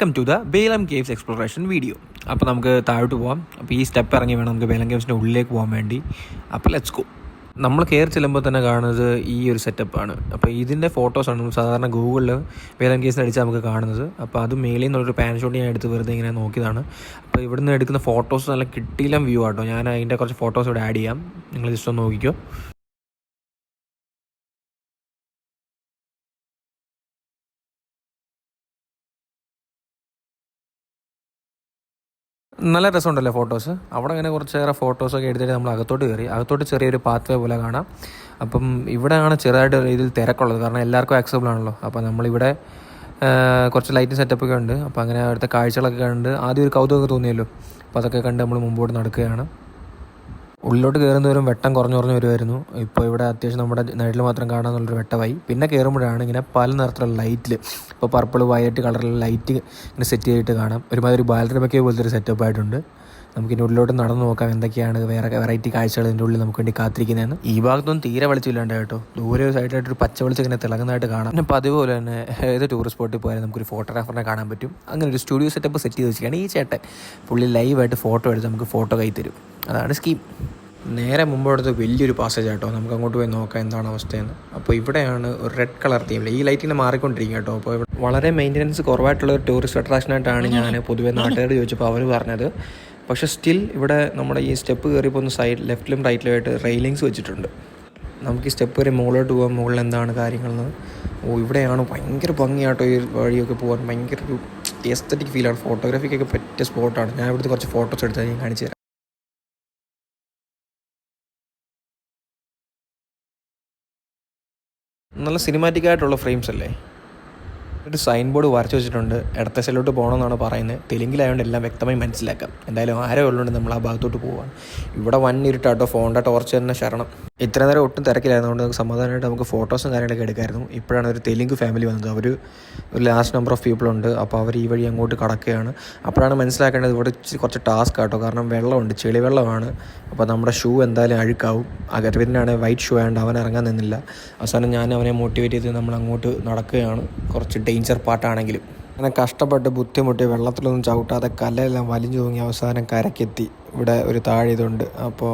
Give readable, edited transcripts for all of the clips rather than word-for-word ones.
Welcome to the Belum caves exploration video. അപ്പോൾ നമുക്ക് താഴോട്ട് പോകാം. അപ്പോൾ ഈ സ്റ്റെപ്പ് ഇറങ്ങി വേണം നമുക്ക് ബേലം കേവ്സിൻ്റെ ഉള്ളിലേക്ക് പോകാൻ വേണ്ടി. അപ്പോൾ ലെറ്റ്സ് ഗോ. നമ്മൾ കയറി ചെല്ലുമ്പോൾ തന്നെ കാണുന്നത് ഈ ഒരു സെറ്റപ്പാണ്. അപ്പോൾ ഇതിൻ്റെ ഫോട്ടോസാണ് നമ്മൾ സാധാരണ ഗൂഗിളിൽ ബേലം കേവ്സിന് അടിച്ചാൽ നമുക്ക് കാണുന്നത്. അപ്പോൾ അത് മേളിൽ നിന്നുള്ളൊരു പാൻ ഷോട്ട് ഞാൻ എടുത്ത് വെറുതെ ഇങ്ങനെ നോക്കിയതാണ്. അപ്പോൾ ഇവിടുന്ന് എടുക്കുന്ന ഫോട്ടോസ് നല്ല കിട്ടിയില്ല വ്യൂ ആട്ടോ. ഞാൻ അതിൻ്റെ കുറച്ച് ഫോട്ടോസ് ഇവിടെ ആഡ് ചെയ്യാം, നിങ്ങൾ ജസ്റ്റ് ഒന്ന് നോക്കിക്കോ. നല്ല രസമുണ്ടല്ലേ ഫോട്ടോസ്. അവിടെ അങ്ങനെ കുറച്ചേറെ ഫോട്ടോസൊക്കെ എടുത്തിട്ട് നമ്മൾ അകത്തോട്ട് കയറി. അകത്തോട്ട് ചെറിയൊരു പാത്ത് വേ പോലെ കാണാം. അപ്പം ഇവിടെയാണ് ചെറുതായിട്ട് ഇതിൽ തിരക്കുള്ളത്, കാരണം എല്ലാവർക്കും ആക്സസിബിൾ ആണല്ലോ. അപ്പോൾ നമ്മളിവിടെ കുറച്ച് ലൈറ്റിംഗ് സെറ്റപ്പൊക്കെ ഉണ്ട്. അപ്പോൾ അങ്ങനെ അവിടുത്തെ കാഴ്ചകളൊക്കെ കണ്ട് ആദ്യം ഒരു കൗതുകമൊക്കെ തോന്നിയല്ലോ. അപ്പോൾ അതൊക്കെ കണ്ട് നമ്മൾ മുമ്പോട്ട് നടക്കുകയാണ്. ഉള്ളിലോട്ട് കയറുന്നവരും വെട്ടം കുറഞ്ഞു വരുമായിരുന്നു. ഇപ്പോൾ ഇവിടെ അത്യാവശ്യം നമ്മുടെ നൈറ്റിൽ മാത്രം കാണാമെന്നുള്ളൊരു വെട്ടമായി. പിന്നെ കയറുമ്പോഴാണ് ഇങ്ങനെ പല നിറത്തിലുള്ള ലൈറ്റിൽ, ഇപ്പോൾ പർപ്പിൾ വയലറ്റ് കളറിലുള്ള ലൈറ്റ് ഇങ്ങനെ സെറ്റ് ചെയ്തിട്ട് കാണാം. ഒരുമാതിരി ബാലരമയ്ക്ക് പോലത്തെ ഒരു സെറ്റപ്പ് ആയിട്ടുണ്ട്. നമുക്കിൻ്റെ ഉള്ളിലോട്ട് നടന്നു നോക്കാം എന്തൊക്കെയാണ് വേറെ വെറൈറ്റി കാഴ്ചകൾ ഇതിൻ്റെ ഉള്ളിൽ നമുക്ക് വേണ്ടി കാത്തിരിക്കുന്നതെന്ന്. ഈ ഭാഗത്തൊന്നും തീരെ വെളിച്ചില്ലാണ്ട് കേട്ടോ. ദൂരെ ഒരു സൈഡിലായിട്ടൊരു പച്ച വെളിച്ചം ഇങ്ങനെ തിളങ്ങുന്നതായിട്ട് കാണാം. പിന്നെ പതിപോലെ തന്നെ ഏത് ടൂറിസ്റ്റ് സ്പോട്ടിൽ പോയാലും നമുക്കൊരു ഫോട്ടോഗ്രാഫറിനെ കാണാൻ പറ്റും. അങ്ങനെ ഒരു സ്റ്റുഡിയോ സെറ്റപ്പ് സെറ്റ് ചെയ്ത് വെച്ചിരിക്കുകയാണ് ഈ ചേട്ടൻ. പുള്ളി ലൈവായിട്ട് ഫോട്ടോ എടുത്ത് നമുക്ക് ഫോട്ടോ കൈ തരും. അതാണ് സ്കീം. നേരെ മുമ്പോടത്ത് വലിയൊരു പാസേജ് ആട്ടോ. നമുക്ക് അങ്ങോട്ട് പോയി നോക്കാം എന്താണ് അവസ്ഥയെന്ന്. അപ്പോൾ ഇവിടെയാണ് ഒരു റെഡ് കളർ തീമിൽ ഈ ലൈറ്റിനെ മാറിക്കൊണ്ടിരിക്കുക കേട്ടോ. അപ്പോൾ ഇവിടെ വളരെ മെയിൻ്റനൻസ് കുറവായിട്ടുള്ള ഒരു ടൂറിസ്റ്റ് അട്രാക്ഷനായിട്ടാണ് ഞാൻ പൊതുവെ നാട്ടുകാർ ചോദിച്ചപ്പോൾ അവർ പറഞ്ഞത്. പക്ഷേ സ്റ്റിൽ ഇവിടെ നമ്മുടെ ഈ സ്റ്റെപ്പ് കയറിയപ്പോൾ ഒന്ന് സൈഡ് ലെഫ്റ്റിലും റൈറ്റിലുമായിട്ട് റെയിലിങ്സ് വെച്ചിട്ടുണ്ട്. നമുക്ക് ഈ സ്റ്റെപ്പ് കയറി മുകളിലോട്ട് പോകാൻ, മുകളിൽ എന്താണ് കാര്യങ്ങളെന്ന്. ഇവിടെയാണ് ഭയങ്കര ഭംഗിയാട്ടോ. ഈ വഴിയൊക്കെ പോകാൻ ഭയങ്കര ഒരു എസ്തറ്റിക് ഫീലാണ്. ഫോട്ടോഗ്രാഫിക്കൊക്കെ പറ്റിയ സ്പോട്ടാണ്. ഞാൻ ഇവിടുത്തെ കുറച്ച് ഫോട്ടോസ് എടുത്താൽ ഞാൻ കാണിച്ചു തരാം. നല്ല സിനിമാറ്റിക് ആയിട്ടുള്ള ഫ്രെയിംസ് അല്ലേ. ഒരു സൈൻ ബോർഡ് വരച്ച് വെച്ചിട്ടുണ്ട്. ഇടത്തെ സൈഡിലോട്ട് പോകണമെന്നാണ് പറയുന്നത്. തെലുങ്കിലായതുകൊണ്ട് എല്ലാം വ്യക്തമായി മനസ്സിലാക്കാം. എന്തായാലും ആരോ ഉള്ളതുകൊണ്ട് നമ്മൾ ആ ഭാഗത്തോട്ട് പോവാണ്. ഇവിടെ വൻ ഇരുട്ടാട്ടോ. ഫോണിൻ്റെ ടോർച്ച് തന്നെ ശരണം. ഇത്ര നേരം ഒട്ടും തിരക്കിലായിരുന്നുകൊണ്ട് നമുക്ക് സമാധാനമായിട്ട് നമുക്ക് ഫോട്ടോസും കാര്യങ്ങളൊക്കെ എടുക്കായിരുന്നു. ഇപ്പോഴാണ് ഒരു തെലുങ്ക് ഫാമിലി വന്നത്. അവർ ഒരു ലാസ്റ്റ് നമ്പർ ഓഫ് പീപ്പിൾ ഉണ്ട്. അപ്പോൾ അവർ ഈ വഴി അങ്ങോട്ട് കടക്കുകയാണ്. അപ്പോഴാണ് മനസ്സിലാക്കേണ്ടത് ഇവിടെ കുറച്ച് ടാസ്ക് ആട്ടോ. കാരണം വെള്ളമുണ്ട്, ചെളി വെള്ളമാണ്. അപ്പോൾ നമ്മുടെ ഷൂ എന്തായാലും അഴുക്കാവും. അരവിന്ദനാണ് വൈറ്റ് ഷൂ ആയതുകൊണ്ട് അവൻ ഇറങ്ങാൻ നിന്നില്ല. അവസാനം ഞാൻ അവനെ മോട്ടിവേറ്റ് ചെയ്ത് നമ്മൾ അങ്ങോട്ട് നടക്കുകയാണ്. കുറച്ച് ഡേഞ്ചർ പാട്ടാണെങ്കിലും അങ്ങനെ കഷ്ടപ്പെട്ട് ബുദ്ധിമുട്ടി വെള്ളത്തിലൊന്നും ചവിട്ടാതെ കല്ലെല്ലാം വലിഞ്ഞു തൂങ്ങി അവസാനം കരക്കെത്തി. ഇവിടെ ഒരു താഴെ ഇതുണ്ട്. അപ്പോൾ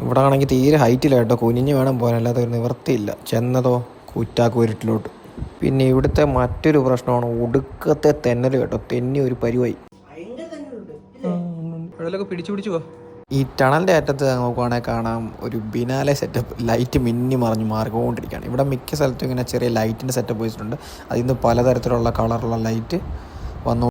ഇവിടെ ആണെങ്കിൽ തീരെ ഹൈറ്റില്ല കേട്ടോ. കുനിഞ്ഞ് വേണം പോകാൻ, അല്ലാതെ ഒരു നിവൃത്തിയില്ല. ചെന്നതോ കുറ്റാക്കൂരിട്ടിലോട്ട്. പിന്നെ ഇവിടുത്തെ മറ്റൊരു പ്രശ്നമാണ് ഒടുക്കത്തെ തെന്നൽ കേട്ടോ. തെന്നി ഒരു പരിവായി. വെള്ളമൊക്കെ പിടിച്ചു പോ. ഈ ടണലിൻ്റെ അറ്റത്ത് നോക്കുവാണെങ്കിൽ കാണാം ഒരു ബിനാലെ സെറ്റപ്പ്. ലൈറ്റ് മിന്നി മറിഞ്ഞ് മാറിക്കൊണ്ടിരിക്കുകയാണ്. ഇവിടെ മിക്ക സ്ഥലത്തും ഇങ്ങനെ ചെറിയ ലൈറ്റിൻ്റെ സെറ്റപ്പ് വെച്ചിട്ടുണ്ട്. അതിൽ നിന്ന് പലതരത്തിലുള്ള കളറുള്ള ലൈറ്റ് വന്നു